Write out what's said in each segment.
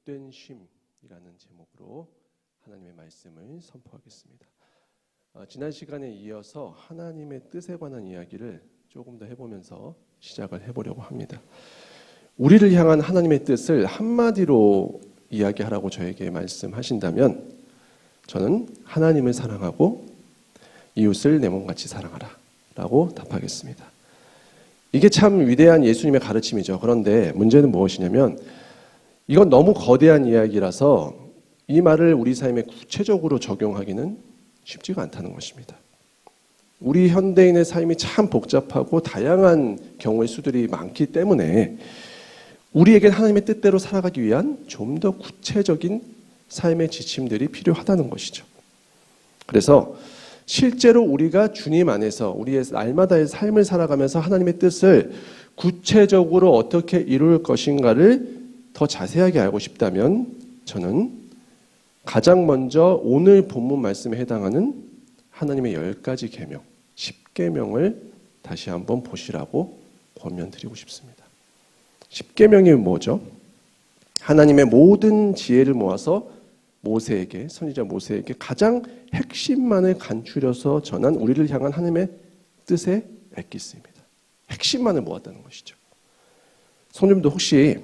못된 쉼이라는 제목으로 하나님의 말씀을 선포하겠습니다. 지난 시간에 이어서 하나님의 뜻에 관한 이야기를 조금 더 해보면서 시작을 해보려고 합니다. 우리를 향한 하나님의 뜻을 한마디로 이야기하라고 저에게 말씀하신다면 저는 하나님을 사랑하고 이웃을 내 몸같이 사랑하라 라고 답하겠습니다. 이게 참 위대한 예수님의 가르침이죠. 그런데 문제는 무엇이냐면 이건 너무 거대한 이야기라서 이 말을 우리 삶에 구체적으로 적용하기는 쉽지가 않다는 것입니다. 우리 현대인의 삶이 참 복잡하고 다양한 경우의 수들이 많기 때문에 우리에겐 하나님의 뜻대로 살아가기 위한 좀 더 구체적인 삶의 지침들이 필요하다는 것이죠. 그래서 실제로 우리가 주님 안에서 우리의 날마다의 삶을 살아가면서 하나님의 뜻을 구체적으로 어떻게 이룰 것인가를 더 자세하게 알고 싶다면 저는 가장 먼저 오늘 본문 말씀에 해당하는 하나님의 10가지 계명, 10계명을 다시 한번 보시라고 권면드리고 싶습니다. 10계명이 뭐죠? 하나님의 모든 지혜를 모아서 모세에게, 선지자 모세에게 가장 핵심만을 간추려서 전한 우리를 향한 하나님의 뜻의 엑기스입니다. 핵심만을 모았다는 것이죠. 성도님도 혹시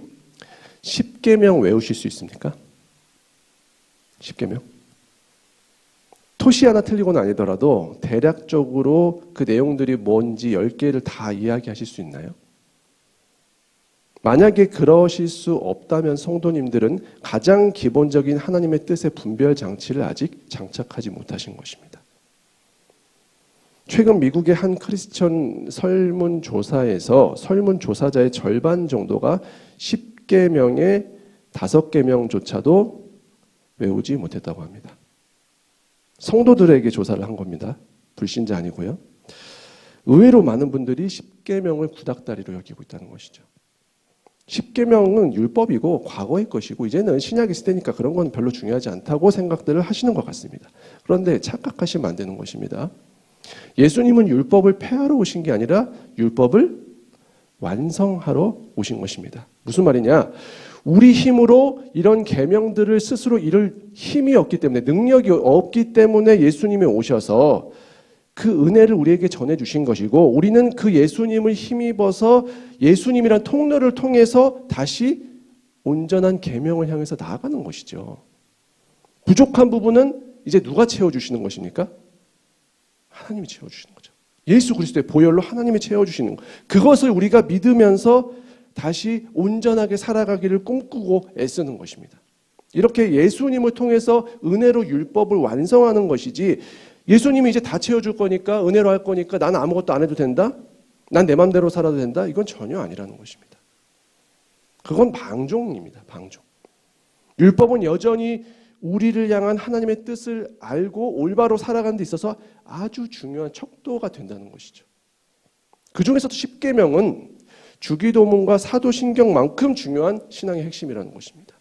10계명 외우실 수 있습니까? 10계명? 토시 하나 틀리고는 아니더라도 대략적으로 그 내용들이 뭔지 10개를 다 이야기하실 수 있나요? 만약에 그러실 수 없다면 성도님들은 가장 기본적인 하나님의 뜻의 분별 장치를 아직 장착하지 못하신 것입니다. 최근 미국의 한 크리스천 설문조사에서 설문조사자의 절반 정도가 10계명의 5계명조차도 외우지 못했다고 합니다. 성도들에게 조사를 한 겁니다. 불신자 아니고요. 의외로 많은 분들이 10계명을 구닥다리로 여기고 있다는 것이죠. 10계명은 율법이고 과거의 것이고 이제는 신약이 시대니까 그런 건 별로 중요하지 않다고 생각들을 하시는 것 같습니다. 그런데 착각하시면 안 되는 것입니다. 예수님은 율법을 폐하러 오신 게 아니라 율법을 완성하러 오신 것입니다. 무슨 말이냐? 우리 힘으로 이런 계명들을 스스로 이룰 힘이 없기 때문에, 능력이 없기 때문에 예수님이 오셔서 그 은혜를 우리에게 전해주신 것이고, 우리는 그 예수님을 힘입어서 예수님이란 통로를 통해서 다시 온전한 계명을 향해서 나아가는 것이죠. 부족한 부분은 이제 누가 채워주시는 것입니까? 하나님이 채워주시는 거죠. 예수 그리스도의 보혈로 하나님이 채워주시는 것. 그것을 우리가 믿으면서 다시 온전하게 살아가기를 꿈꾸고 애쓰는 것입니다. 이렇게 예수님을 통해서 은혜로 율법을 완성하는 것이지, 예수님이 이제 다 채워줄 거니까, 은혜로 할 거니까 난 아무것도 안 해도 된다? 난 내 맘대로 살아도 된다? 이건 전혀 아니라는 것입니다. 그건 방종입니다. 방종. 율법은 여전히 우리를 향한 하나님의 뜻을 알고 올바로 살아가는 데 있어서 아주 중요한 척도가 된다는 것이죠. 그 중에서도 10계명은 주기도문과 사도신경만큼 중요한 신앙의 핵심이라는 것입니다.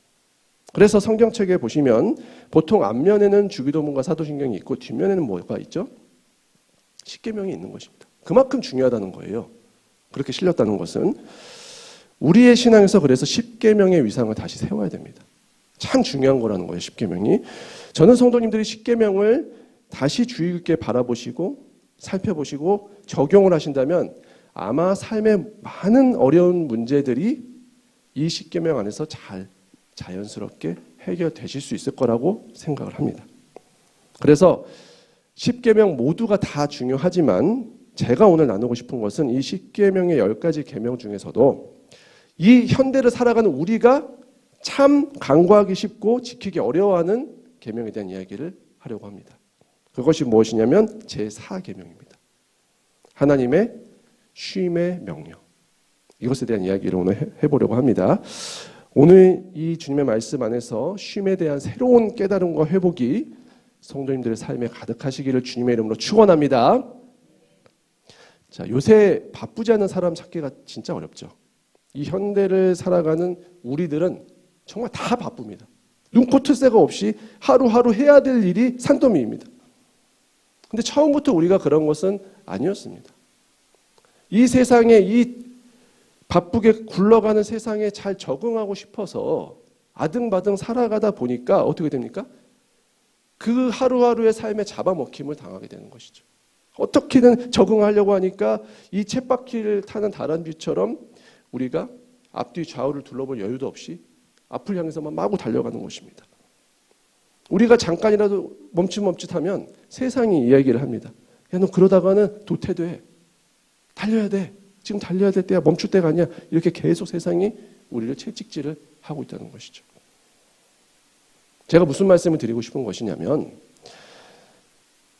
그래서 성경책에 보시면 보통 앞면에는 주기도문과 사도신경이 있고 뒷면에는 뭐가 있죠? 10계명이 있는 것입니다. 그만큼 중요하다는 거예요. 그렇게 실렸다는 것은 우리의 신앙에서 그래서 10계명의 위상을 다시 세워야 됩니다. 참 중요한 거라는 거예요. 10계명이. 저는 성도님들이 10계명을 다시 주의 깊게 바라보시고 살펴보시고 적용을 하신다면 아마 삶의 많은 어려운 문제들이 이 10계명 안에서 잘 자연스럽게 해결되실 수 있을 거라고 생각을 합니다. 그래서 10계명 모두가 다 중요하지만 제가 오늘 나누고 싶은 것은 이 10계명의 10가지 계명 중에서도 이 현대를 살아가는 우리가 참 간과하기 쉽고 지키기 어려워하는 계명에 대한 이야기를 하려고 합니다. 그것이 무엇이냐면 제4계명입니다. 하나님의 쉼의 명령. 이것에 대한 이야기를 오늘 해보려고 합니다. 오늘 이 주님의 말씀 안에서 쉼에 대한 새로운 깨달음과 회복이 성도님들의 삶에 가득하시기를 주님의 이름으로 축원합니다. 자, 요새 바쁘지 않은 사람 찾기가 진짜 어렵죠. 이 현대를 살아가는 우리들은 정말 다 바쁩니다. 눈코 뜰 새가 없이 하루하루 해야 될 일이 산더미입니다. 근데 처음부터 우리가 그런 것은 아니었습니다. 이 세상에, 이 바쁘게 굴러가는 세상에 잘 적응하고 싶어서 아등바등 살아가다 보니까 어떻게 됩니까? 그 하루하루의 삶에 잡아먹힘을 당하게 되는 것이죠. 어떻게든 적응하려고 하니까 이 쳇바퀴를 타는 다람쥐처럼 우리가 앞뒤 좌우를 둘러볼 여유도 없이 앞을 향해서만 마구 달려가는 것입니다. 우리가 잠깐이라도 멈칫멈칫하면 세상이 이야기를 합니다. 야, 너 그러다가는 도태돼. 달려야 돼. 지금 달려야 될 때야. 멈출 때가 아니야. 이렇게 계속 세상이 우리를 채찍질을 하고 있다는 것이죠. 제가 무슨 말씀을 드리고 싶은 것이냐면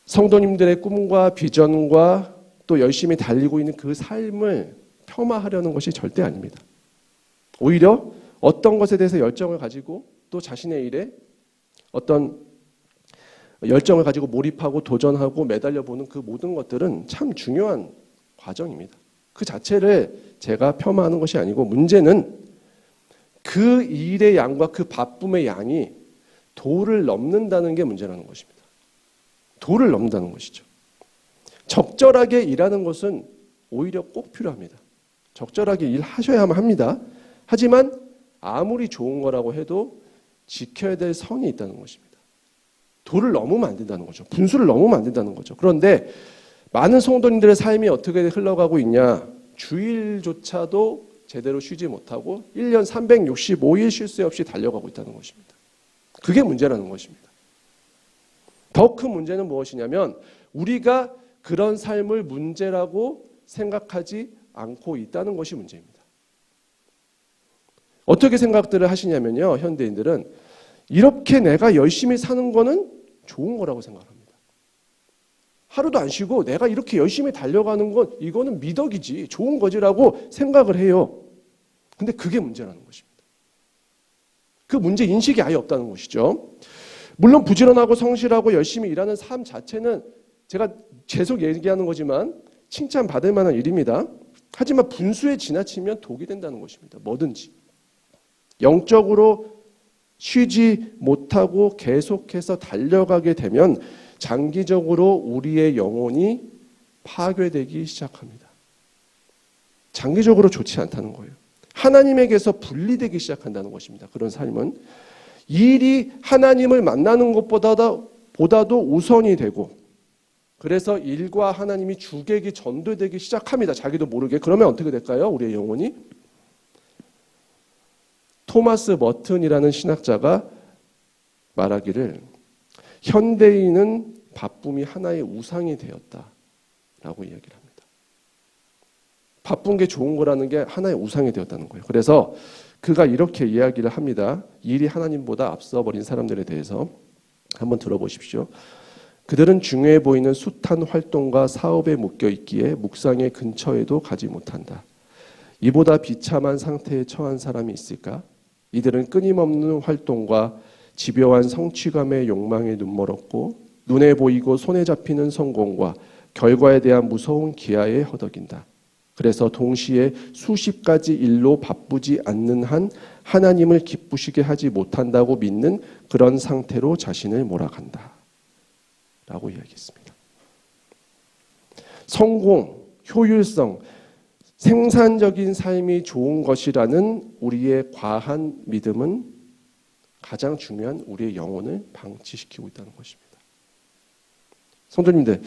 성도님들의 꿈과 비전과 또 열심히 달리고 있는 그 삶을 폄하하려는 것이 절대 아닙니다. 오히려 어떤 것에 대해서 열정을 가지고 또 자신의 일에 어떤 열정을 가지고 몰입하고 도전하고 매달려보는 그 모든 것들은 참 중요한 과정입니다. 그 자체를 제가 폄하하는 것이 아니고 문제는 그 일의 양과 그 바쁨의 양이 도를 넘는다는 게 문제라는 것입니다. 도를 넘는다는 것이죠. 적절하게 일하는 것은 오히려 꼭 필요합니다. 적절하게 일하셔야만 합니다. 하지만 아무리 좋은 거라고 해도 지켜야 될 선이 있다는 것입니다. 도를 넘으면 안 된다는 거죠. 분수를 넘으면 안 된다는 거죠. 그런데 많은 성도님들의 삶이 어떻게 흘러가고 있냐. 주일조차도 제대로 쉬지 못하고 1년 365일 쉴 새 없이 달려가고 있다는 것입니다. 그게 문제라는 것입니다. 더 큰 문제는 무엇이냐면 우리가 그런 삶을 문제라고 생각하지 않고 있다는 것이 문제입니다. 어떻게 생각들을 하시냐면요. 현대인들은 이렇게 내가 열심히 사는 거는 좋은 거라고 생각합니다. 하루도 안 쉬고 내가 이렇게 열심히 달려가는 건 이거는 미덕이지 좋은 거지라고 생각을 해요. 근데 그게 문제라는 것입니다. 그 문제 인식이 아예 없다는 것이죠. 물론 부지런하고 성실하고 열심히 일하는 삶 자체는 제가 계속 얘기하는 거지만 칭찬받을 만한 일입니다. 하지만 분수에 지나치면 독이 된다는 것입니다. 뭐든지. 영적으로 쉬지 못하고 계속해서 달려가게 되면 장기적으로 우리의 영혼이 파괴되기 시작합니다. 장기적으로 좋지 않다는 거예요. 하나님에게서 분리되기 시작한다는 것입니다. 그런 삶은 일이 하나님을 만나는 것보다도 우선이 되고 그래서 일과 하나님이 주객이 전도되기 시작합니다. 자기도 모르게. 그러면 어떻게 될까요? 우리의 영혼이? 토마스 머튼이라는 신학자가 말하기를 현대인은 바쁨이 하나의 우상이 되었다라고 이야기를 합니다. 바쁜 게 좋은 거라는 게 하나의 우상이 되었다는 거예요. 그래서 그가 이렇게 이야기를 합니다. 일이 하나님보다 앞서버린 사람들에 대해서 한번 들어보십시오. 그들은 중요해 보이는 숱한 활동과 사업에 묶여 있기에 묵상의 근처에도 가지 못한다. 이보다 비참한 상태에 처한 사람이 있을까? 이들은 끊임없는 활동과 집요한 성취감의 욕망에 눈멀었고 눈에 보이고 손에 잡히는 성공과 결과에 대한 무서운 기아에 허덕인다. 그래서 동시에 수십 가지 일로 바쁘지 않는 한 하나님을 기쁘시게 하지 못한다고 믿는 그런 상태로 자신을 몰아간다. 라고 이야기했습니다. 성공, 효율성, 생산적인 삶이 좋은 것이라는 우리의 과한 믿음은 가장 중요한 우리의 영혼을 방치시키고 있다는 것입니다. 성도님들,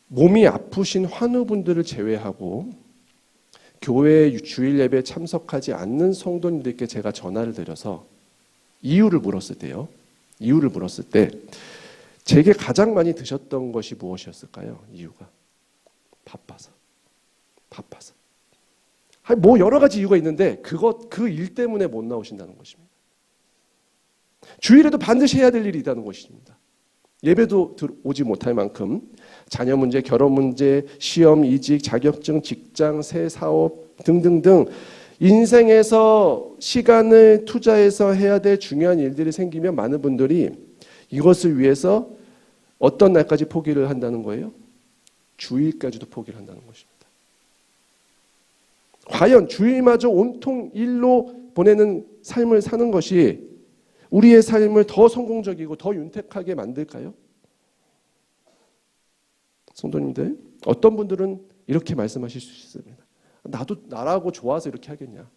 몸이 아프신 환우분들을 제외하고 교회 주일 예배에 참석하지 않는 성도님들께 제가 전화를 드려서 이유를 물었을 때 제게 가장 많이 드셨던 것이 무엇이었을까요? 이유가 바빠서. 뭐 여러 가지 이유가 있는데 그 일 때문에 못 나오신다는 것입니다. 주일에도 반드시 해야 될 일이 있다는 것입니다. 예배도 오지 못할 만큼 자녀 문제, 결혼 문제, 시험, 이직, 자격증, 직장, 새 사업 등등등 인생에서 시간을 투자해서 해야 될 중요한 일들이 생기면 많은 분들이 이것을 위해서 어떤 날까지 포기를 한다는 거예요? 주일까지도 포기를 한다는 것입니다. 과연 주일마저 온통 일로 보내는 삶을 사는 것이 우리의 삶을 더 성공적이고 더 윤택하게 만들까요? 성도님들, 어떤 분들은 이렇게 말씀하실 수 있습니다. 나도 나라고 좋아서 이렇게 하겠냐?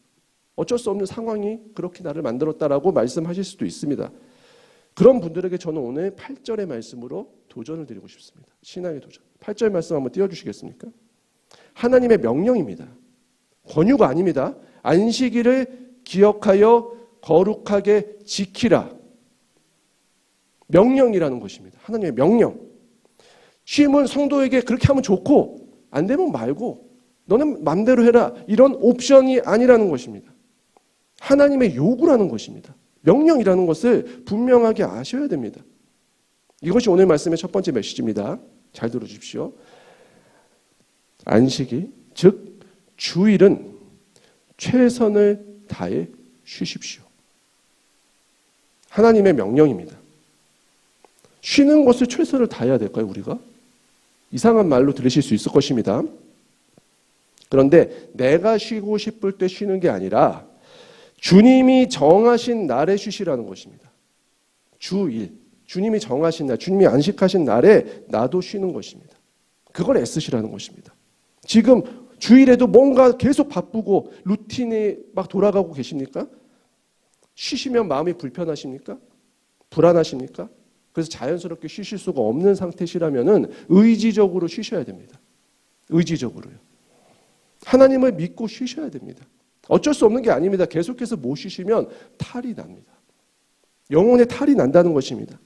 어쩔 수 없는 상황이 그렇게 나를 만들었다라고 말씀하실 수도 있습니다. 그런 분들에게 저는 오늘 8절의 말씀으로 도전을 드리고 싶습니다. 신앙의 도전. 8절 말씀 한번 띄워주시겠습니까? 하나님의 명령입니다. 권유가 아닙니다. 안식일을 기억하여 거룩하게 지키라. 명령이라는 것입니다. 하나님의 명령. 쉼은 성도에게 그렇게 하면 좋고 안 되면 말고 너는 맘대로 해라. 이런 옵션이 아니라는 것입니다. 하나님의 요구라는 것입니다. 명령이라는 것을 분명하게 아셔야 됩니다. 이것이 오늘 말씀의 첫 번째 메시지입니다. 잘 들어주십시오. 안식일, 즉 주일은 최선을 다해 쉬십시오. 하나님의 명령입니다. 쉬는 것을 최선을 다해야 될까요, 우리가? 이상한 말로 들으실 수 있을 것입니다. 그런데 내가 쉬고 싶을 때 쉬는 게 아니라 주님이 정하신 날에 쉬시라는 것입니다. 주일, 주님이 정하신 날, 주님이 안식하신 날에 나도 쉬는 것입니다. 그걸 애쓰시라는 것입니다. 지금 주일에도 뭔가 계속 바쁘고 루틴이 막 돌아가고 계십니까? 쉬시면 마음이 불편하십니까? 불안하십니까? 그래서 자연스럽게 쉬실 수가 없는 상태시라면은 의지적으로 쉬셔야 됩니다. 의지적으로요. 하나님을 믿고 쉬셔야 됩니다. 어쩔 수 없는 게 아닙니다. 계속해서 못 쉬시면 탈이 납니다. 영혼의 탈이 난다는 것입니다.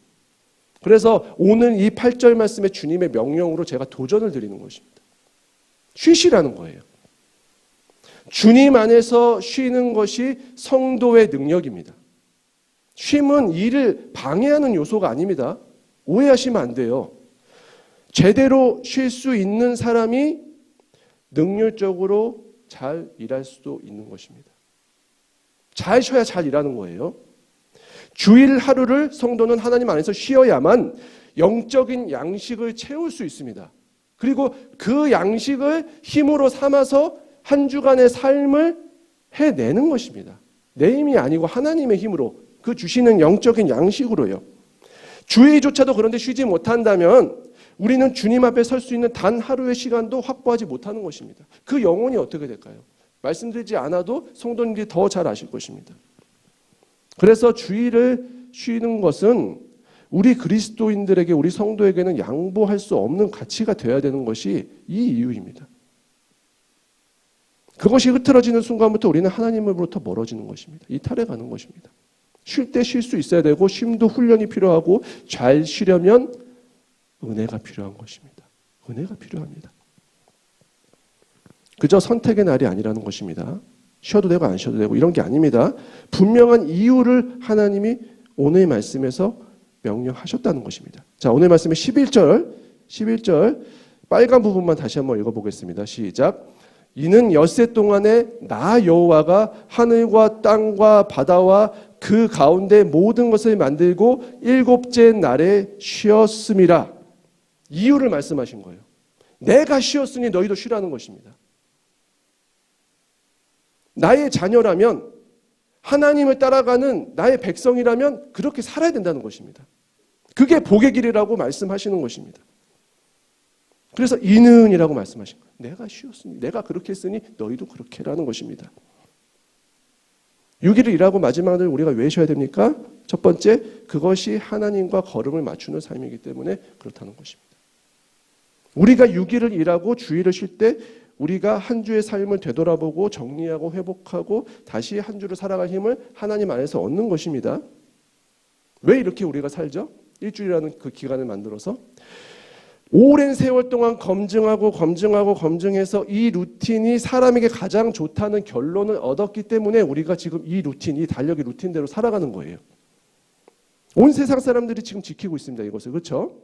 그래서 오늘 이 8절 말씀에 주님의 명령으로 제가 도전을 드리는 것입니다. 쉬시라는 거예요. 주님 안에서 쉬는 것이 성도의 능력입니다. 쉼은 일을 방해하는 요소가 아닙니다. 오해하시면 안 돼요. 제대로 쉴 수 있는 사람이 능률적으로 잘 일할 수도 있는 것입니다. 잘 쉬어야 잘 일하는 거예요. 주일 하루를 성도는 하나님 안에서 쉬어야만 영적인 양식을 채울 수 있습니다. 그리고 그 양식을 힘으로 삼아서 한 주간의 삶을 해내는 것입니다. 내 힘이 아니고 하나님의 힘으로, 그 주시는 영적인 양식으로요. 주일조차도 그런데 쉬지 못한다면 우리는 주님 앞에 설 수 있는 단 하루의 시간도 확보하지 못하는 것입니다. 그 영혼이 어떻게 될까요? 말씀드리지 않아도 성도님들이 더 잘 아실 것입니다. 그래서 주일을 쉬는 것은 우리 그리스도인들에게, 우리 성도에게는 양보할 수 없는 가치가 되어야 되는 것이 이 이유입니다. 그것이 흐트러지는 순간부터 우리는 하나님으로부터 멀어지는 것입니다. 이탈해 가는 것입니다. 쉴 때 쉴 수 있어야 되고 쉼도 훈련이 필요하고 잘 쉬려면 은혜가 필요한 것입니다. 은혜가 필요합니다. 그저 선택의 날이 아니라는 것입니다. 쉬어도 되고 안 쉬어도 되고 이런 게 아닙니다. 분명한 이유를 하나님이 오늘 말씀에서 명령하셨다는 것입니다. 자, 오늘 말씀의 11절 빨간 부분만 다시 한번 읽어보겠습니다. 시작. 이는 엿새 동안에 나 여호와가 하늘과 땅과 바다와 그 가운데 모든 것을 만들고 일곱째 날에 쉬었음이라. 이유를 말씀하신 거예요. 내가 쉬었으니 너희도 쉬라는 것입니다. 나의 자녀라면, 하나님을 따라가는 나의 백성이라면 그렇게 살아야 된다는 것입니다. 그게 복의 길이라고 말씀하시는 것입니다. 그래서 이는이라고 말씀하신 거예요. 내가 쉬었으니, 내가 그렇게 했으니 너희도 그렇게 라는 것입니다. 6일을 일하고 마지막을 우리가 왜 쉬어야 됩니까? 첫 번째, 그것이 하나님과 걸음을 맞추는 삶이기 때문에 그렇다는 것입니다. 우리가 6일을 일하고 주일을 쉴 때 우리가 한 주의 삶을 되돌아보고 정리하고 회복하고 다시 한 주를 살아갈 힘을 하나님 안에서 얻는 것입니다. 왜 이렇게 우리가 살죠? 일주일이라는 그 기간을 만들어서 오랜 세월 동안 검증해서 이 루틴이 사람에게 가장 좋다는 결론을 얻었기 때문에 우리가 지금 이 루틴, 이 달력의 루틴대로 살아가는 거예요. 온 세상 사람들이 지금 지키고 있습니다. 이것을. 그렇죠?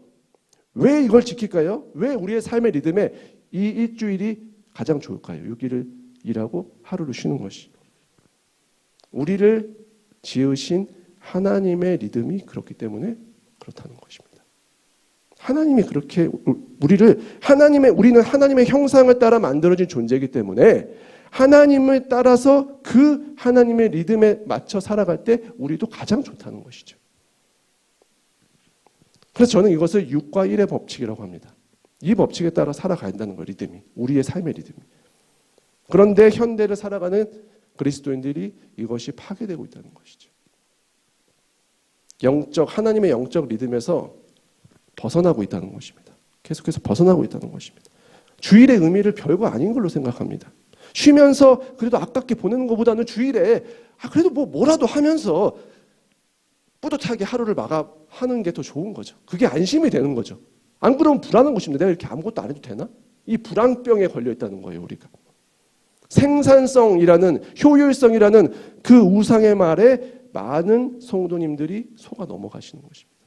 왜 이걸 지킬까요? 왜 우리의 삶의 리듬에 이 일주일이 가장 좋을까요? 6일을 일하고 하루를 쉬는 것이. 우리를 지으신 하나님의 리듬이 그렇기 때문에 그렇다는 것입니다. 하나님이 그렇게 우리는 하나님의 형상을 따라 만들어진 존재이기 때문에 하나님을 따라서 그 하나님의 리듬에 맞춰 살아갈 때 우리도 가장 좋다는 것이죠. 그래서 저는 이것을 6과 1의 법칙이라고 합니다. 이 법칙에 따라 살아가야 한다는 거예요. 리듬이. 우리의 삶의 리듬이. 그런데 현대를 살아가는 그리스도인들이 이것이 파괴되고 있다는 것이죠. 하나님의 영적 리듬에서 벗어나고 있다는 것입니다. 계속해서 벗어나고 있다는 것입니다. 주일의 의미를 별거 아닌 걸로 생각합니다. 쉬면서 그래도 아깝게 보내는 것보다는 주일에 그래도 뭐라도 하면서 뿌듯하게 하루를 마감하는 게 더 좋은 거죠. 그게 안심이 되는 거죠. 안 그러면 불안한 것입니다. 내가 이렇게 아무것도 안 해도 되나? 이 불안병에 걸려 있다는 거예요, 우리가. 생산성이라는, 효율성이라는 그 우상의 말에 많은 성도님들이 속아 넘어가시는 것입니다.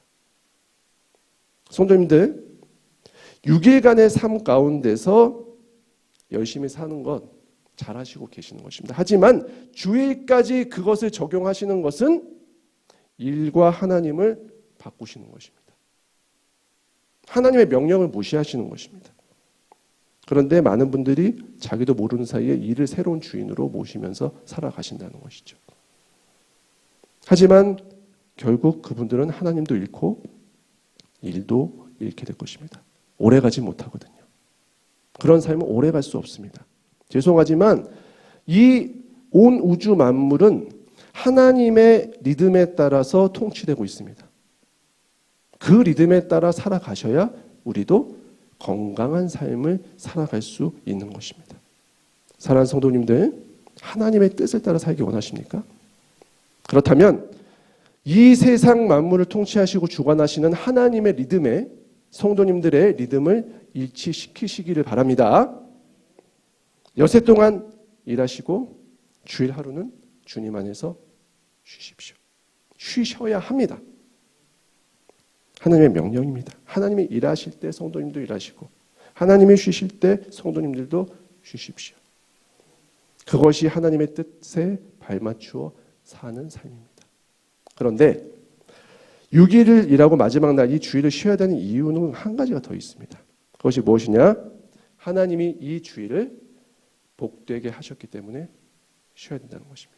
성도님들, 6일간의 삶 가운데서 열심히 사는 것 잘하시고 계시는 것입니다. 하지만 주일까지 그것을 적용하시는 것은 일과 하나님을 바꾸시는 것입니다. 하나님의 명령을 무시하시는 것입니다. 그런데 많은 분들이 자기도 모르는 사이에 일을 새로운 주인으로 모시면서 살아가신다는 것이죠. 하지만 결국 그분들은 하나님도 잃고 일도 잃게 될 것입니다. 오래가지 못하거든요. 그런 삶은 오래갈 수 없습니다. 죄송하지만 이 온 우주 만물은 하나님의 리듬에 따라서 통치되고 있습니다. 그 리듬에 따라 살아가셔야 우리도 건강한 삶을 살아갈 수 있는 것입니다. 사랑하는 성도님들, 하나님의 뜻을 따라 살기 원하십니까? 그렇다면 이 세상 만물을 통치하시고 주관하시는 하나님의 리듬에 성도님들의 리듬을 일치시키시기를 바랍니다. 여세 동안 일하시고 주일 하루는 주님 안에서 쉬십시오. 쉬셔야 합니다. 하나님의 명령입니다. 하나님이 일하실 때 성도님도 일하시고 하나님이 쉬실 때 성도님들도 쉬십시오. 그것이 하나님의 뜻에 발맞추어 사는 삶입니다. 그런데 6일을 일하고 마지막 날 이 주일을 쉬어야 되는 이유는 한 가지가 더 있습니다. 그것이 무엇이냐? 하나님이 이 주일을 복되게 하셨기 때문에 쉬어야 된다는 것입니다.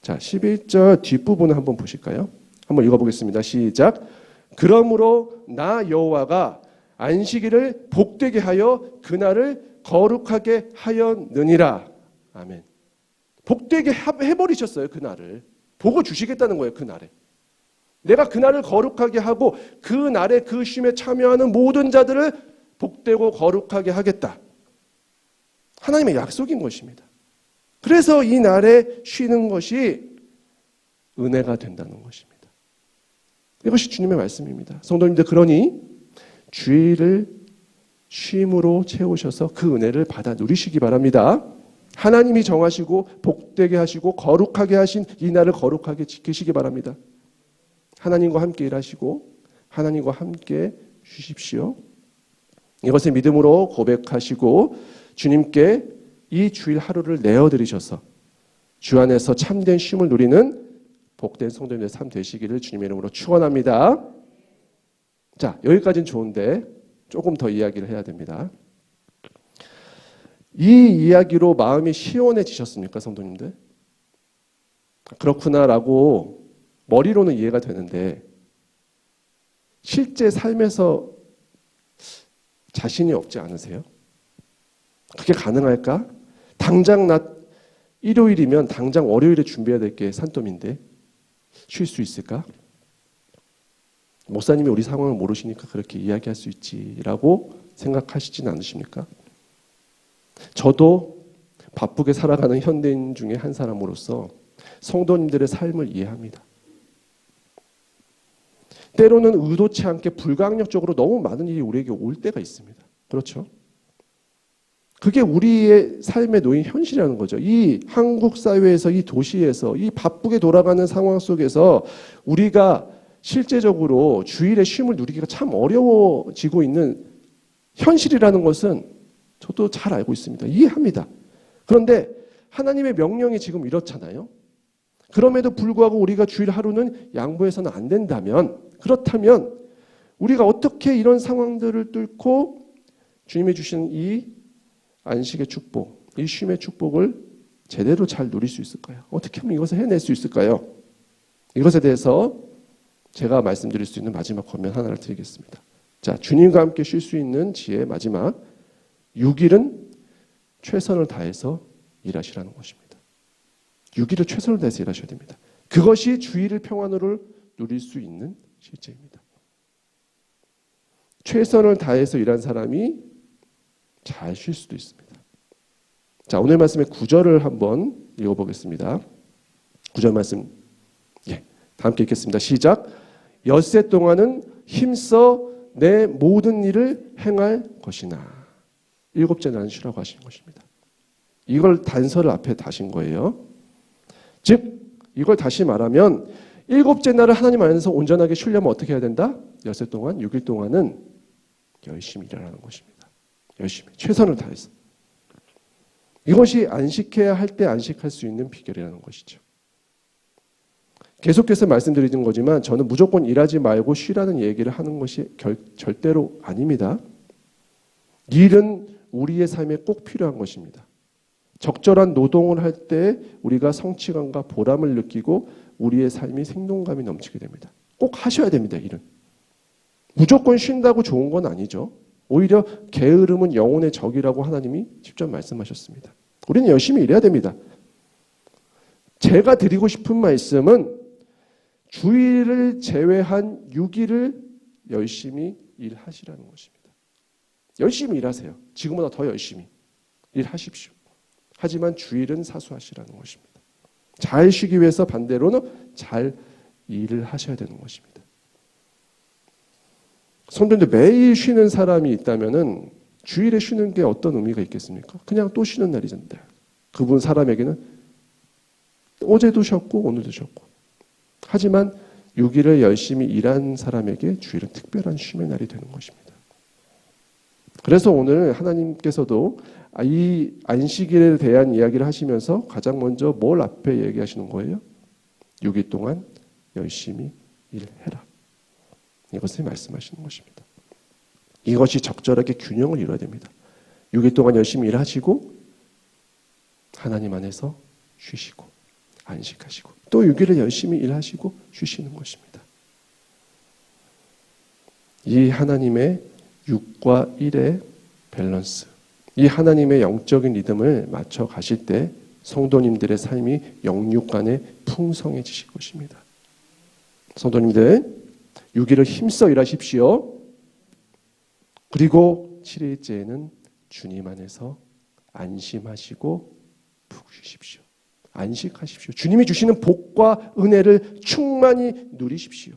자, 11절 뒷부분을 한번 보실까요? 한번 읽어보겠습니다. 시작. 그러므로 나 여호와가 안식일을 복되게 하여 그날을 거룩하게 하였느니라. 아멘. 복되게 해버리셨어요. 그날을. 복을 주시겠다는 거예요. 그날에. 내가 그날을 거룩하게 하고 그날에 그 쉼에 참여하는 모든 자들을 복되고 거룩하게 하겠다. 하나님의 약속인 것입니다. 그래서 이 날에 쉬는 것이 은혜가 된다는 것입니다. 이것이 주님의 말씀입니다. 성도님들, 그러니 주일을 쉼으로 채우셔서 그 은혜를 받아 누리시기 바랍니다. 하나님이 정하시고 복되게 하시고 거룩하게 하신 이 날을 거룩하게 지키시기 바랍니다. 하나님과 함께 일하시고 하나님과 함께 쉬십시오. 이것을 믿음으로 고백하시고 주님께 이 주일 하루를 내어드리셔서 주 안에서 참된 쉼을 누리는 복된 성도님의 삶 되시기를 주님의 이름으로 축원합니다. 자, 여기까지는 좋은데 조금 더 이야기를 해야 됩니다. 이 이야기로 마음이 시원해지셨습니까, 성도님들? 그렇구나라고 머리로는 이해가 되는데 실제 삶에서 자신이 없지 않으세요? 그게 가능할까? 당장 일요일이면 당장 월요일에 준비해야 될 게 산더미인데 쉴 수 있을까? 목사님이 우리 상황을 모르시니까 그렇게 이야기할 수 있지라고 생각하시진 않으십니까? 저도 바쁘게 살아가는 현대인 중에 한 사람으로서 성도님들의 삶을 이해합니다. 때로는 의도치 않게 불강력적으로 너무 많은 일이 우리에게 올 때가 있습니다. 그렇죠? 그게 우리의 삶에 놓인 현실이라는 거죠. 이 한국 사회에서, 이 도시에서, 이 바쁘게 돌아가는 상황 속에서 우리가 실제적으로 주일에 쉼을 누리기가 참 어려워지고 있는 현실이라는 것은 저도 잘 알고 있습니다. 이해합니다. 그런데 하나님의 명령이 지금 이렇잖아요. 그럼에도 불구하고 우리가 주일 하루는 양보해서는 안 된다면, 그렇다면 우리가 어떻게 이런 상황들을 뚫고 주님이 주신 이 안식의 축복, 이 쉼의 축복을 제대로 잘 누릴 수 있을까요? 어떻게 하면 이것을 해낼 수 있을까요? 이것에 대해서 제가 말씀드릴 수 있는 마지막 권면 하나를 드리겠습니다. 자, 주님과 함께 쉴 수 있는 지혜 마지막 6일은 최선을 다해서 일하시라는 것입니다. 6일을 최선을 다해서 일하셔야 됩니다. 그것이 주일을 평안으로 누릴 수 있는 실제입니다. 최선을 다해서 일한 사람이 잘 쉴 수도 있습니다. 자, 오늘 말씀의 9절을 한번 읽어보겠습니다. 9절 말씀, 다 함께 읽겠습니다. 시작. 엿새 동안은 힘써 내 모든 일을 행할 것이나. 7째 날은 쉬라고 하신 것입니다. 이걸 단서를 앞에 다신 거예요. 즉 이걸 다시 말하면 7째 날을 하나님 안에서 온전하게 쉬려면 어떻게 해야 된다? 엿새 동안 6일 동안은 열심히 일하라는 것입니다. 열심히 최선을 다해서. 이것이 안식해야 할 때 안식할 수 있는 비결이라는 것이죠. 계속해서 말씀드리는 거지만 저는 무조건 일하지 말고 쉬라는 얘기를 하는 것이 절대로 아닙니다. 일은 우리의 삶에 꼭 필요한 것입니다. 적절한 노동을 할 때 우리가 성취감과 보람을 느끼고 우리의 삶이 생동감이 넘치게 됩니다. 꼭 하셔야 됩니다. 일은. 무조건 쉰다고 좋은 건 아니죠. 오히려 게으름은 영혼의 적이라고 하나님이 직접 말씀하셨습니다. 우리는 열심히 일해야 됩니다. 제가 드리고 싶은 말씀은 주일을 제외한 6일을 열심히 일하시라는 것입니다. 열심히 일하세요. 지금보다 더 열심히 일하십시오. 하지만 주일은 사수하시라는 것입니다. 잘 쉬기 위해서 반대로는 잘 일을 하셔야 되는 것입니다. 성도님들, 매일 쉬는 사람이 있다면은 주일에 쉬는 게 어떤 의미가 있겠습니까? 그냥 또 쉬는 날이던데. 그분 사람에게는 어제도 쉬었고 오늘도 쉬었고. 하지만 6일을 열심히 일한 사람에게 주일은 특별한 쉼의 날이 되는 것입니다. 그래서 오늘 하나님께서도 이 안식일에 대한 이야기를 하시면서 가장 먼저 뭘 앞에 얘기하시는 거예요? 6일 동안 열심히 일해라. 이것을 말씀하시는 것입니다. 이것이 적절하게 균형을 이뤄야 됩니다. 6일 동안 열심히 일하시고 하나님 안에서 쉬시고 안식하시고 또 6일을 열심히 일하시고 쉬시는 것입니다. 이 하나님의 6과 1의 밸런스, 이 하나님의 영적인 리듬을 맞춰 가실 때 성도님들의 삶이 영육 간에 풍성해지실 것입니다. 성도님들, 6일을 힘써 일하십시오. 그리고 7일째에는 주님 안에서 안심하시고 푹 쉬십시오. 안식하십시오. 주님이 주시는 복과 은혜를 충만히 누리십시오.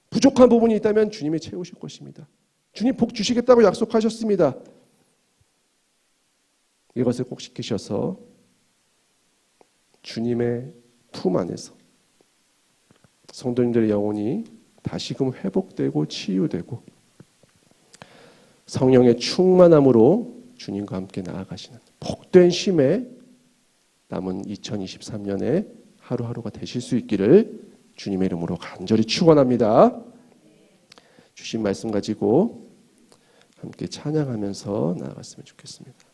부족한 부분이 있다면 주님이 채우실 것입니다. 주님 복 주시겠다고 약속하셨습니다. 이것을 꼭 지키셔서 주님의 품 안에서 성도님들의 영혼이 다시금 회복되고 치유되고 성령의 충만함으로 주님과 함께 나아가시는 복된 쉼에 남은 2023년에 하루하루가 되실 수 있기를 주님의 이름으로 간절히 축원합니다. 주신 말씀 가지고 함께 찬양하면서 나아갔으면 좋겠습니다.